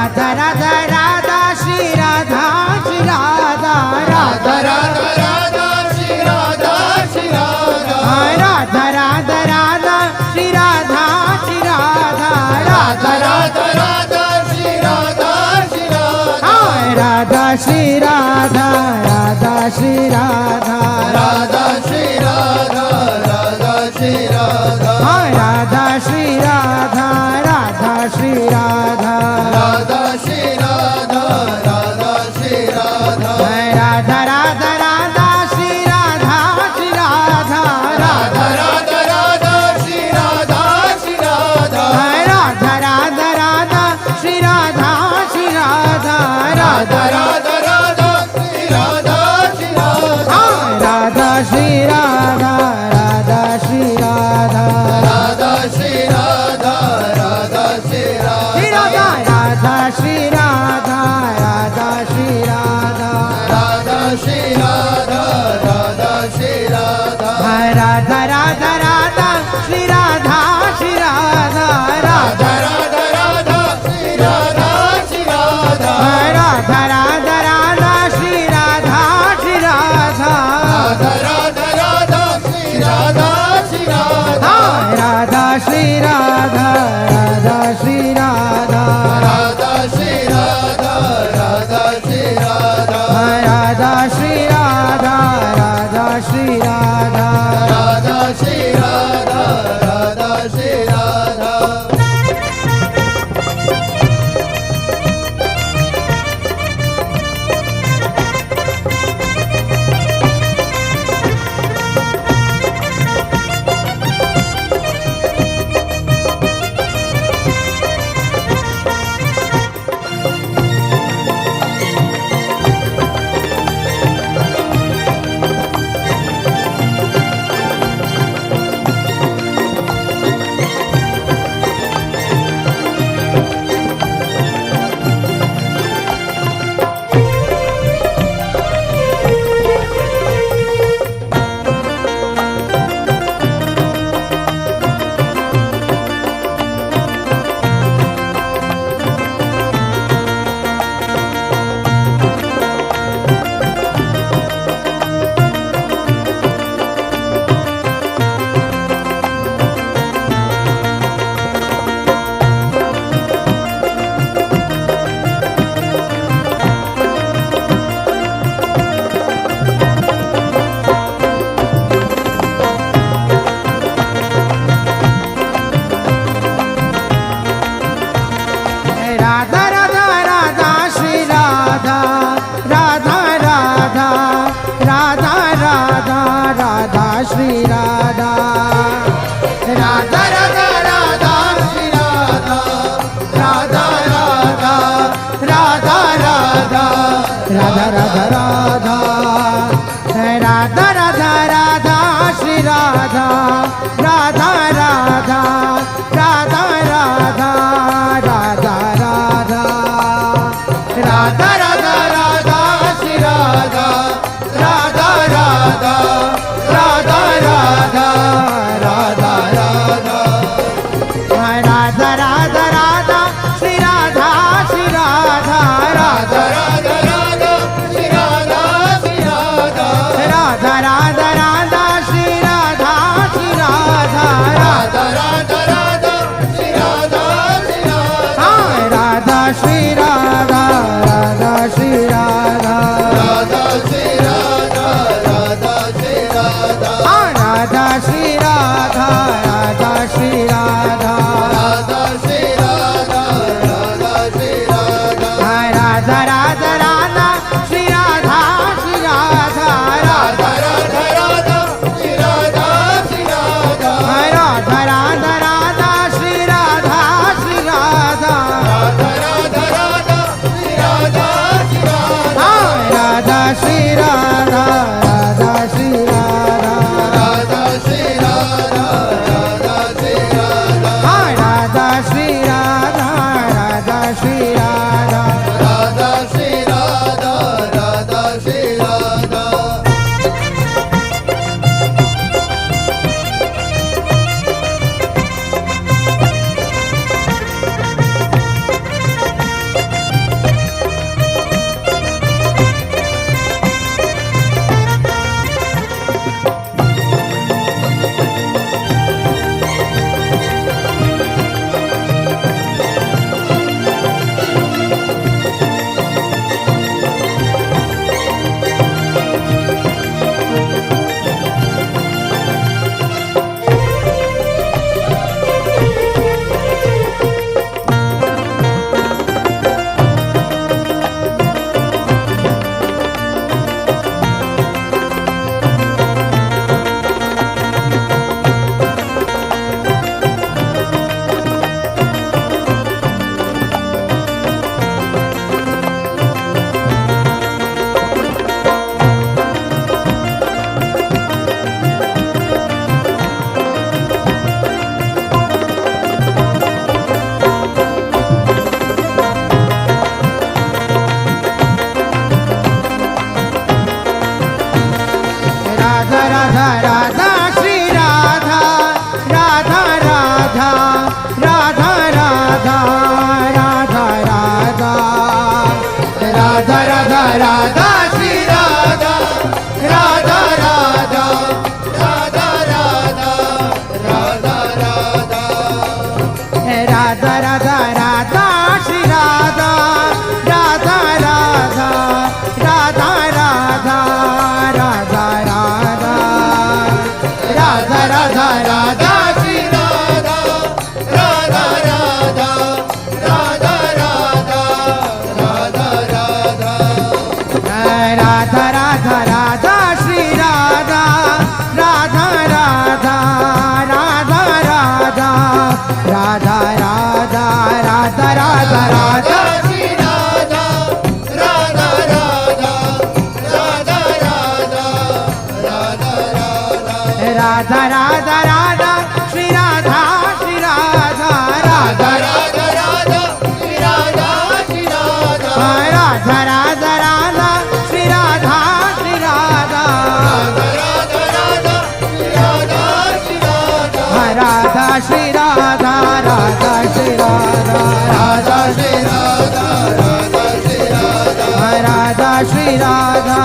Radha Radha Radha Shri Radha Shri Radha Radha Radha Radha Shri Radha Shri Radha Radha Radha Radha Shri Radha Shri Radha Radha Radha Radha Shri Radha Shri Radha Radha Shri Radha Radha Shri Radha Radha Shri Radha Radha Shri Radha Radha Shri Radha Radha Shri Radha Radha Shri Radha Radha Shri Radha Radha Radha Radha Shri Radha Shri Radha Radha Radha Radha Shri Radha Shri Radha Radha Radha Radha Shri Radha Shri Radha Radha Radha Radha Shri Radha Shri Radha Radha Shri Radha Radha Shri Radha Radha Shri Radha Radha Shri Radha Radha Shri Radha Radha Shri Radha Radha Shri Radha Radha Shri Radha Radha Radha Radha Shri Radha Shri Radha Radha Radha Radha Shri Radha Shri Radha Radha Radha Radha Shri Radha Shri Radha Radha Radha Radha Shri Radha Shri Radha Radha Shri Radha Radha Shri Radha Radha Shri Radha Radha Shri Radha Radha Shri Radha Radha Shri Radha Radha Shri Radha Radha Shri Radha Radha Radha Radha Shri Radha Radha Radha Radha Radha Radha Shri Radha Radha Radha Radha Shri Radha Radha Radha Radha Radha Radha Radha Radha Radha Radha Radha Shri Radha Radha Radha Radha Radha Radha Radha Radha Radha Radha Shri Radha Radha Radha Radha Radha Radha Radha Radha Radha Radha Shri Radha Shri Radha Radha Radha Radha Shri Radha Radha Radha Radha Shri Radha Radha Radha Radha Radha Radha Radha Radha Radha Radha Shri Radha Shri Radha Radha Radha Radha Shri Radha Shri Radha Radha Radha Radha Shri Radha Shri Radha Radha Radha Shri Radha Shri Radha Radha Shri Radha Radha Shri Radha Radha Shri Radha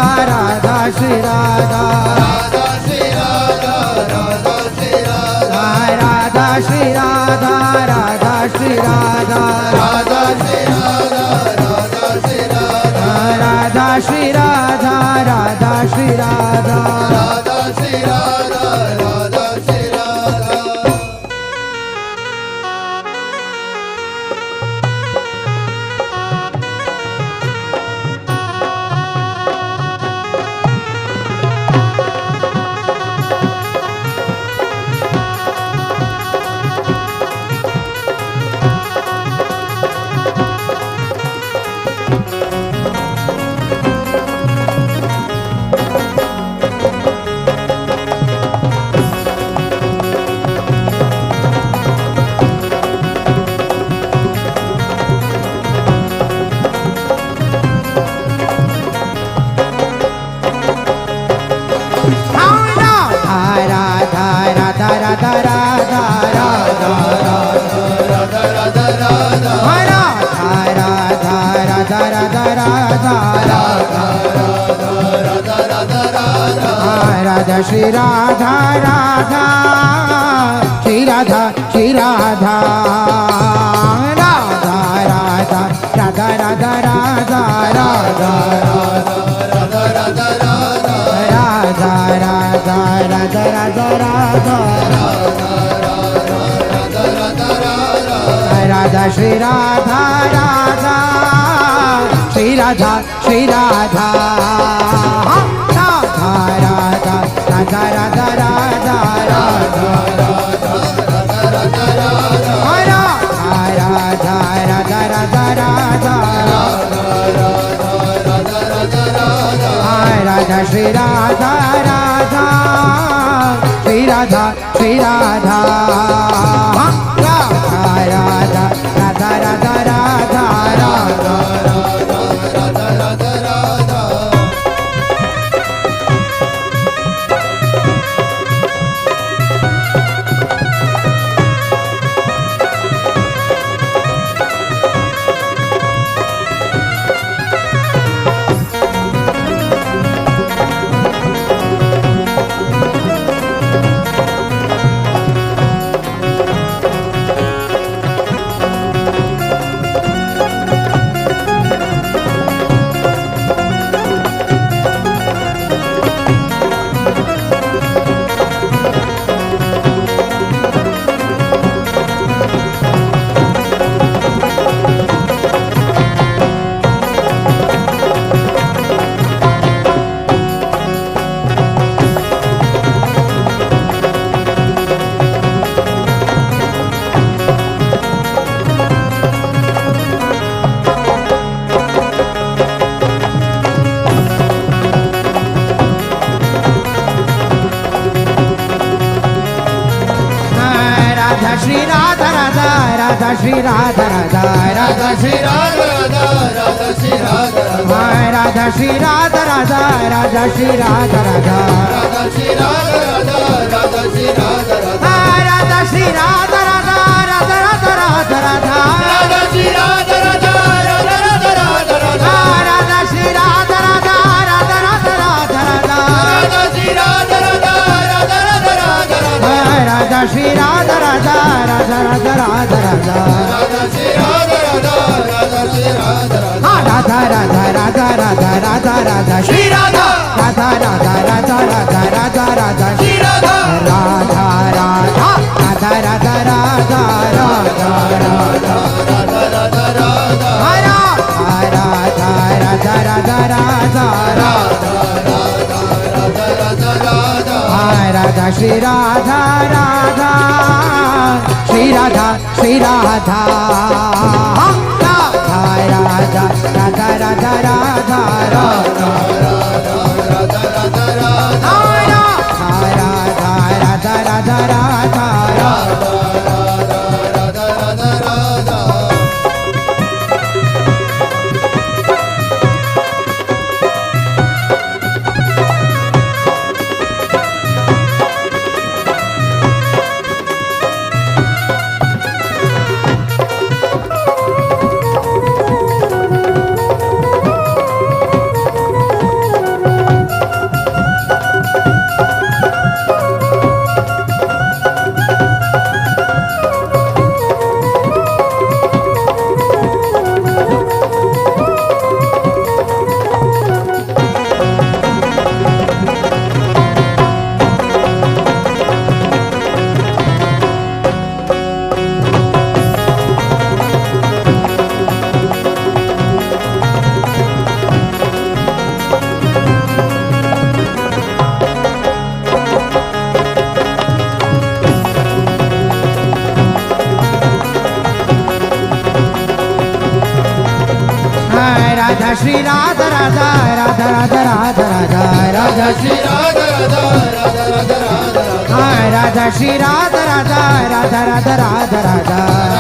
Radha Shri Radha Radha Shri Radha Radha Shri Radha Radha Shri Radha Radha Shri Radha Radha Shri Radha Radha Shri Radha Radha Shri Radha Radha Shri Radha Radha Shri Radha Radha Shri Radha Radha Shri Radha Radha Shri Radha Radha Radha Radha Radha Radha Radha Radha Radha Radha Radha Radha Radha Radha Radha Radha Radha Shri Radha Radha Shri Radha Shri Radha Radha Radha Radha Radha Radha Radha Radha Radha Radha Radha Radha Radha Radha Radha Radha Shri Radha Radha Shri Radha Shri Radha Radha Radha Radha Radha Radha Radha Radha Radha Radha Radha Radha Shri Radha Radha Shri Radha Shri Radha Radha Radha Radha Radha Radha Radha Shri Radha Radha Radha Shri Radha Radha Radha Shri Radha Radha Radha Shri Radha Radha Shri Radha Radha Radha Shri Radha Radha Radha Shri Radha Radha Radha Shri Radha Radha Radha Shri Radha Radha Radha Radha Radha Radha Radha Shri Radha Radha Radha Radha Radha Radha Radha Shri Radha Radha Radha Radha Radha Radha Radha Shri Radha Radha Radha Radha Radha Radha Radha Shri Radha Radha Radha Radha Radha Radha Radha Shri Radha Radha Radha Shri Radha Radha Radha Radha Radha Radha Radha Radha Shri Radha Radha Radha Radha Radha Radha Radha Shri Radha Radha Radha Radha Radha Radha Radha Radha Radha Radha Radha Radha Radha Radha Radha Shri Radha Radha Shri Radha Shri Radha Shri Radha Radha Radha Radha Radha Radha Radha Shri Radha Radha Radha Radha Radha Radha Shri Radha Radha Radha Radha Radha Radha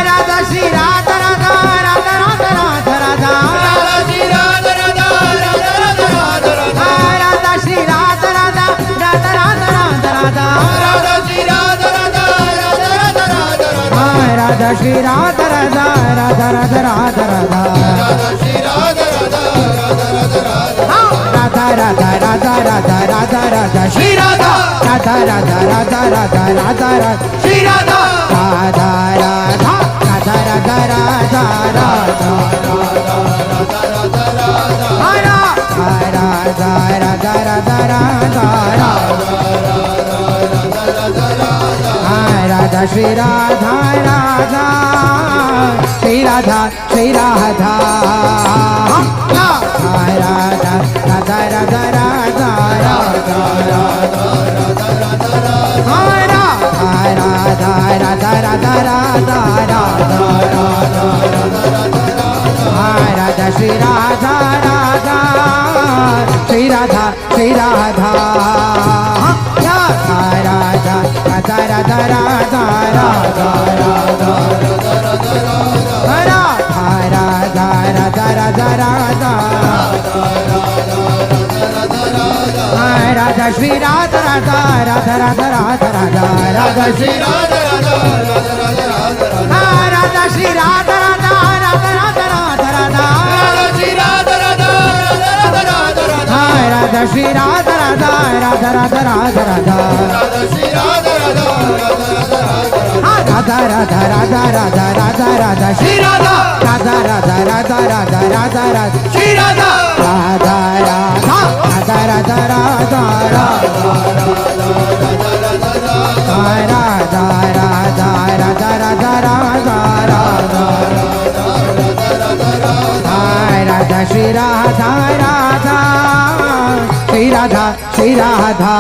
Radha Shri Radha Radha Radha Radha Radha Radha Shri Radha Radha Radha Radha Radha Radha Radha Shri Radha Radha Radha Radha Radha Radha Shri Radha Radha Radha Radha Radha Radha Radha Shri Radha Radha Radha Radha Radha Radha Shri Radha Radha Radha Radha Radha Radha Radha Shri Radha Radha Radha Radha Radha Radha Radha Radha Radha Radha Shri Radha Radha Radha Radha Radha Radha Radha Shri Radha Radha Radha Radha Radha Radha Radha Radha Radha Radha Radha Shri Radha Radha Shri Radha Shri Radha Radha Radha Radha Radha Radha Radha Radha Radha Radha Shri Radha Radha Shri Radha Shri Radha Radha Radha Radha Radha Radha Radha Radha Radha Radha Radha Shri Radha Radha Radha Radha Radha Radha Radha Shri Radha Radha Radha Radha Radha Radha Shri Radha Radha Radha Radha Radha Radha Radha Shri Radha Radha Radha Radha Radha Radha Shri Radha Radha Radha Radha Radha Radha Radha Shri Radha Radha Radha Radha Radha Radha Radha Radha Radha Shri Radha Radha Radha Radha Radha Radha Radha Shri Radha Radha Radha Radha Radha Radha Radha Radha Radha Radha Radha Radha Radha Shri Radha Radha Shri Radha Shri Radha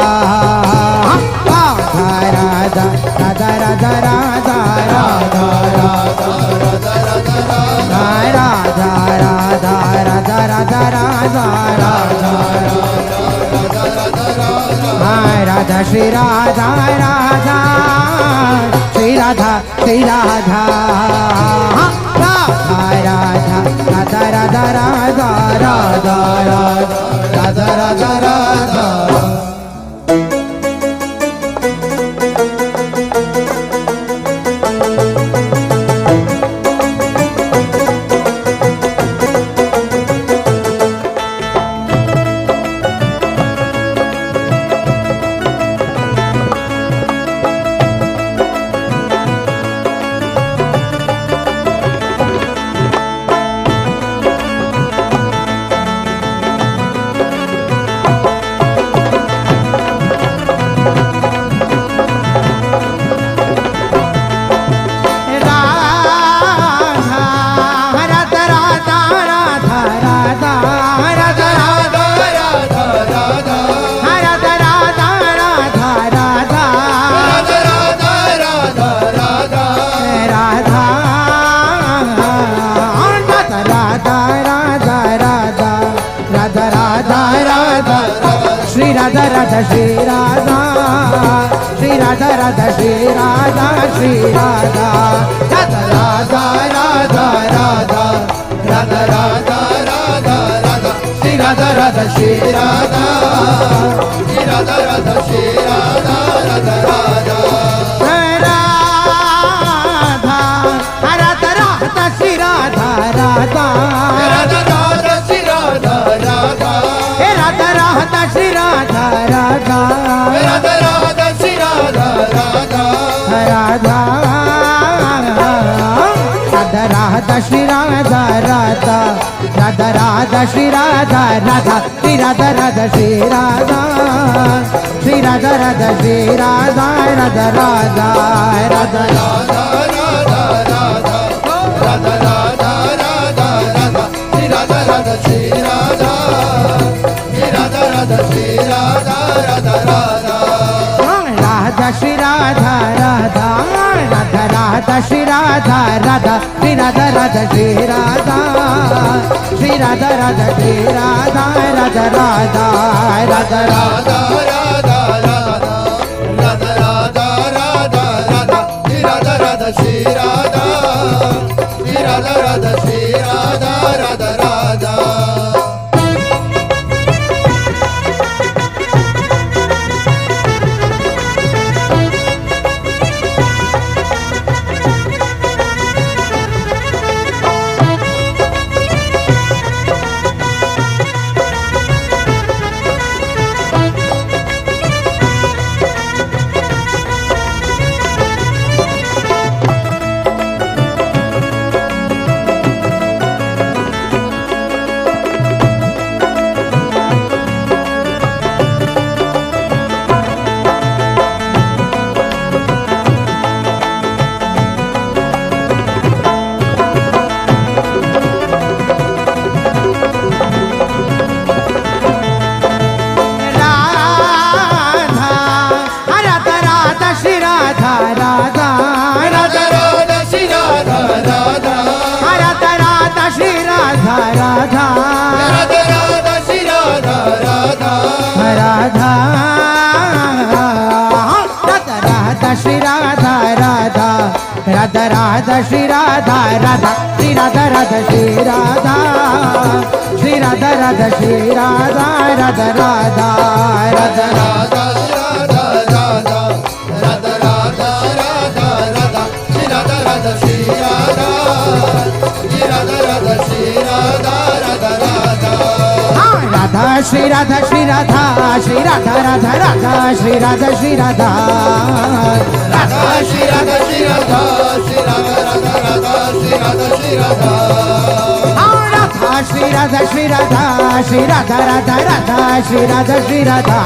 Radha Radha Radha Radha Radha Radha Radha Radha Radha Radha Radha Radha Shri Radha Radha Shri Radha Shri Radha Radha Radha Radha Radha Radha Radha Radha Radha Radha Radha Radha Shri Radha Shri Radha Radha Shri Radha Shri Radha Radha Radha Radha Radha Radha Radha Radha Radha Shri Radha Radha Shri Radha Shri Radha Radha Shri Radha Radha Radha Radha Radha Shri Radha Radha Radha Radha Shri Radha Radha Radha Radha Shri Radha Radha Radha Radha Shri Radha Radha Radha Radha Radha Shri Radha Radha Radha Radha Shri Radha Radha Shri Radha Radha Shri Radha Shri Radha Radha Shri Radha Radha Radha Radha Radha Radha Radha Radha Radha Radha Radha Shri Radha Radha Shri Radha Shri Radha Radha Shri Radha Radha Radha Radha Shri Radha Radha Radha Radha Shri Radha Radha Radha Shri Radha Radha Shri Radha Shri Radha Radha Shri Radha Radha Radha Radha Radha Radha Radha Radha Radha Radha Radha Radha Shri Radha Shri Radha Radha Shri Radha Radha Radha Radha Radha Shri Radha Radha Shri Radha Radha Shri Radha Shri Radha Radha Shri Radha Radha Radha Radha Radha Radha Radha Radha Radha Radha Radha Shri Radha Radha Shri Radha Shri Radha Radha Shri Radha Radha Radha Radha Shri Radha Shri Radha Shri Radha Radha Radha Shri Radha Shri Radha Radha Shri Radha Shri Radha Shri Radha Radha Radha Shri Radha Shri Radha Radha Shri Radha Shri Radha Shri Radha Radha Radha Shri Radha Shri Radha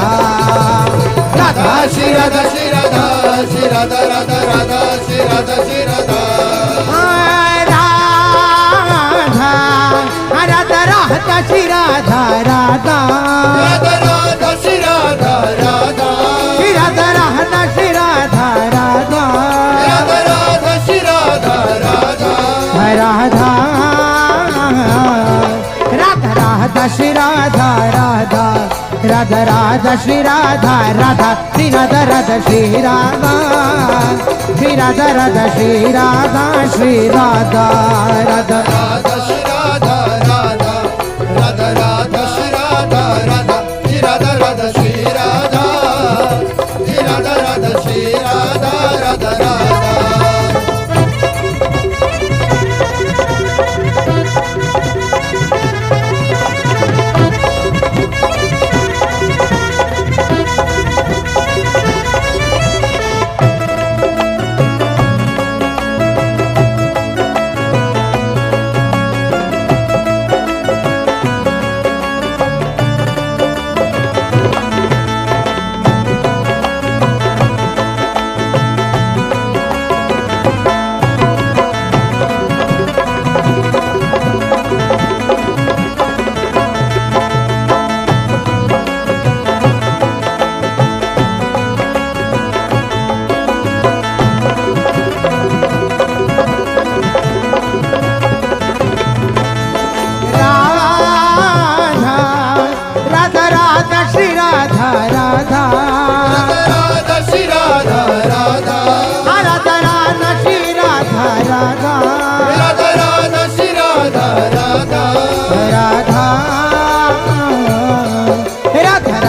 Radha Shri Radha Shri Radha Shri Radha Radha Radha Shri Radha Shri Radha Radha Radha Shri Radha Radha Radha Radha Shri Radha Radha Shri Radha Radha Shri Radha Radha Radha Radha Shri Radha Radha Radha Radha Radha Shri Radha Radha Radha Radha Shri Radha Radha Shri Radha Radha Shri Radha Shri Radha Radha Shri Radha Shri Radha Radha Radha Shri Radha Radha Radha Radha Shri Radha Radha Shri Radha Radha Shri Radha Shri Radha Radha Shri Radha Radha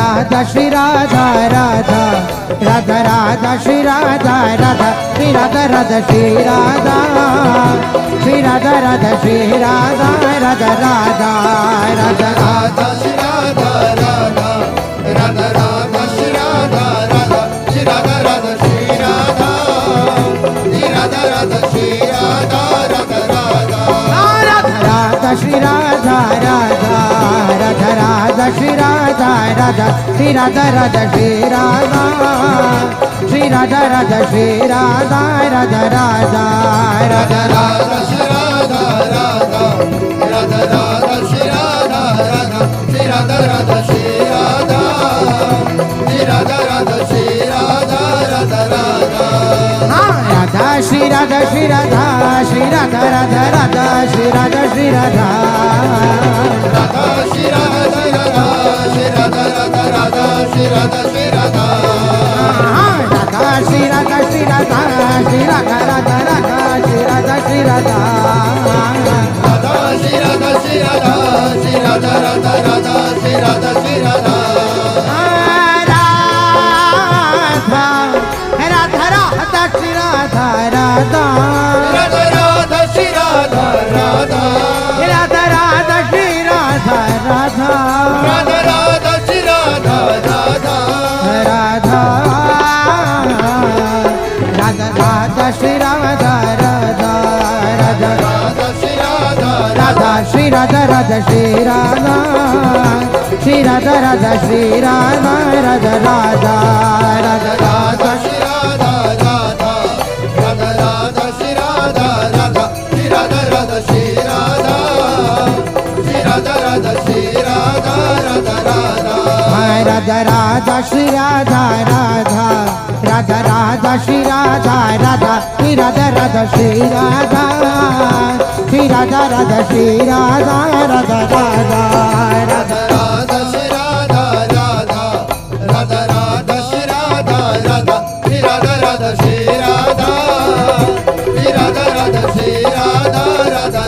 Radha Shri Radha Radha Radha Radha Shri Radha Radha Shri Radha Radha Shri Radha Shri Radha Radha Shri Radha Radha Radha Radha Radha Shri Radha Radha Radha Radha Shri Radha Radha Shri Radha Radha Shri Radha Shri Radha Radha Shri Radha Radha Radha Radha Shri Radha Radha Radha Radha Shri Radha Radha Shri Radha Radha Shri Radha Shri Radha Radha Shri Radha Radha Radha Radha Radha Shri Radha Radha Radha Radha Shri Radha Radha Shri Radha Radha Shri Radha Shri Radha Radha Shri Radha Radha Radha Radha Shri Radha Shri Radha Shri Radha Radha Radha Shri Radha Shri Radha Radha Shri Radha Shri Radha Shri Radha Radha Radha Shri Radha Shri Radha Radha Shri Radha Shri Radha Shri Radha Radha Radha Shri Radha Shri Radha Radha Shri Radha Shri Radha Shri Radha Radha Radha Shri Radha Shri Radha Radha Radha Shri Radha Radha Radha Radha Shri Radha Radha Radha Radha Shri Radha Radha Radha Radha Shri Radha Radha Radha Radha Radha Shri Radha Radha Radha Radha Shri Radha Radha Shri Radha Radha Shri Radha Shri Radha Radha Shri Radha Radha Radha Radha Radha Shri Radha Radha Radha Radha Shri Radha Radha Shri Radha Radha Shri Radha Shri Radha Radha Shri Radha Radha Radha Radha Radha Shri Radha Radha Radha Radha Shri Radha Radha Shri Radha Radha Shri Radha Shri Radha Radha Shri Radha Radha Radha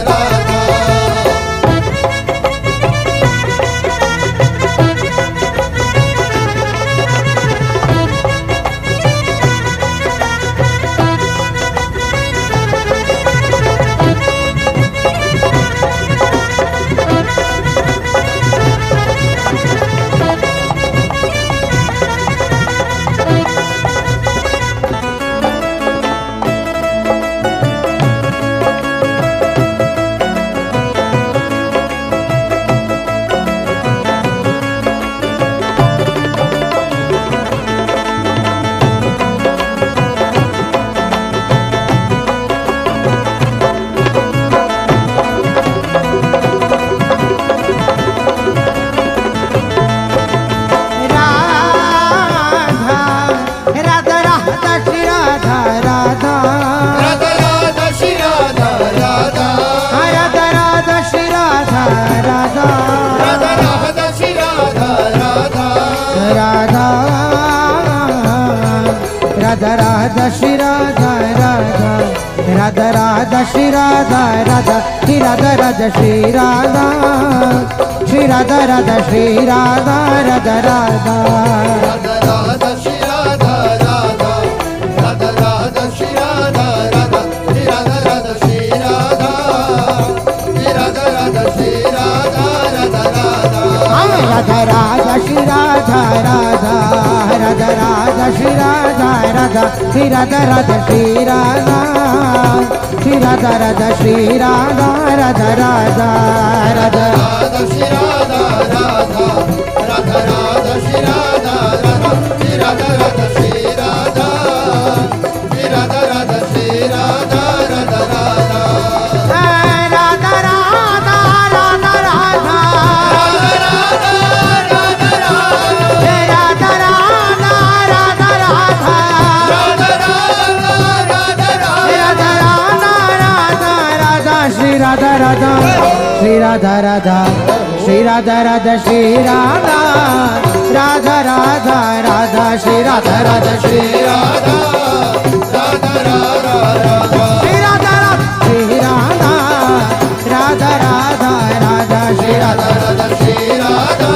Radha Radha Shri Radha Radha Radha Radha Shri Radha Radha Shri Radha Radha Shri Radha Shri Radha Radha Shri Radha Radha Radha Radha Radha Shri Radha Radha Radha Radha Shri Radha Radha Shri Radha Radha Shri Radha Shri Radha Radha Shri Radha Radha Radha Radha Radha Shri Radha Radha Radha Radha Shri Radha Radha Shri Radha Radha Shri Radha Shri Radha Radha Shri Radha Radha Radha Radha Radha Shri Radha Radha Radha Radha Shri Radha Radha Shri Radha Radha Shri Radha Shri Radha Radha Shri Radha Radha Radha Radha Radha Shri Radha Radha Radha Radha Shri Radha Radha Shri Radha Radha Shri Radha Shri Radha Radha Shri Radha Radha Radha Radha Radha Radha Radha Shri Radha Radha Shri Radha Radha Shri Radha Radha Shri Radha Radha Radha Radha Shri Radha Radha Shri Radha Radha Radha Radha Shri Radha Shri Radha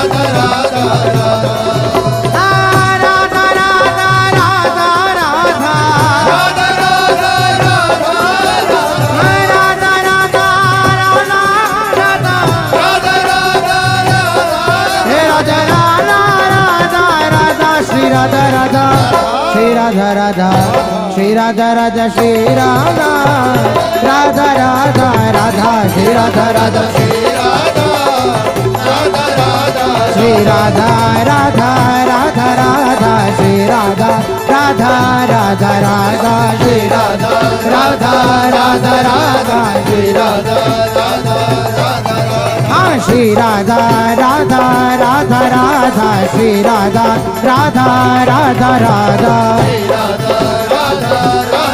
Radha Radha Radha Shri Radha Radha Shri Radha Radha Radha Radha Radha Radha Shri Radha Radha Shri Radha Radha Shri Radha Radha Radha Radha Shri Radha Radha Shri Radha Radha Radha Shri Radha Radha Radha Radha Shri Radha Radha Radha Radha Shri Radha Radha Radha Radha Shri Radha Shri Radha Radha Radha Radha Shri Radha Radha Radha Radha Radha Radha